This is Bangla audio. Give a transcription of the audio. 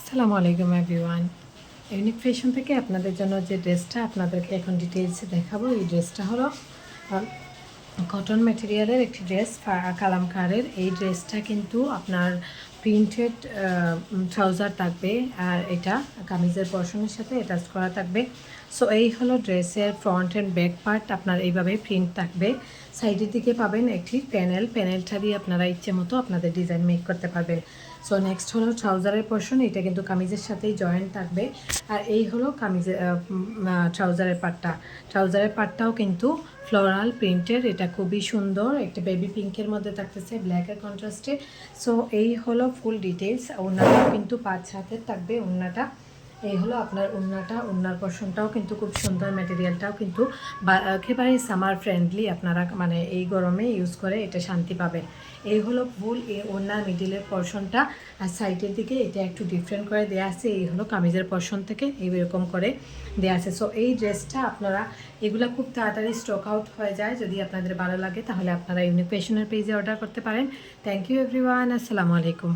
আসসালামু আলাইকুম এভরিওয়ান। ইউনিক ফ্যাশন থেকে আপনাদের জন্য যে ড্রেসটা আপনাদেরকে এখন ডিটেইলসে দেখাবো, এই ড্রেসটা হলো কটন ম্যাটেরিয়ালের একটি ড্রেস, কালামকারের। এই ড্রেসটা কিন্তু আপনার প্রিন্টেড ট্রাউজার থাকবে, আর এটা কামিজের পশনের সাথে অ্যাটাচ করা থাকবে। সো এই হলো ড্রেসের ফ্রন্ট অ্যান্ড ব্যাক পার্ট। আপনার এইভাবে প্রিন্ট থাকবে। সাইডের দিকে পাবেন একটি প্যানেলটা দিয়ে আপনারা ইচ্ছে মতো আপনাদের ডিজাইন মেক করতে পারবেন। সো নেক্সট হলো ট্রাউজারের পোর্শন। এটা কিন্তু কামিজের সাথেই জয়েন্ট থাকবে। আর এই হলো কামিজের ট্রাউজারের পার্টটাও কিন্তু ফ্লোরাল প্রিন্টের। এটা খুবই সুন্দর, একটা বেবি পিঙ্কের মধ্যে থাকতেছে ব্ল্যাকের কন্ট্রাস্টে। সো এই হলো ফুল ডিটেলস। ওড়নাটাও কিন্তু 5 হাতের থাকবে ওড়নাটা। এই হলো আপনার ওড়নার পোর্শনটাও কিন্তু খুব সুন্দর, ম্যাটেরিয়ালটাও কিন্তু একেবারে সামার ফ্রেন্ডলি। আপনারা মানে এই গরমে ইউজ করে এটা শান্তি পাবেন। এই হলো ফুল এই ওড়নার মিডিলের পোর্শনটা। আর সাইডের দিকে এটা একটু ডিফারেন্ট করে দেওয়া আছে। এই হলো কামিজের পোর্শন থেকে এইরকম করে দেওয়া আছে। সো এই ড্রেসটা আপনারা এগুলো খুব তাড়াতাড়ি স্টক আউট হয়ে যায়। যদি আপনাদের ভালো লাগে তাহলে আপনারা ইউনিক ফ্যাশনের পেজে অর্ডার করতে পারেন। Thank you everyone. আসসালামু আলাইকুম।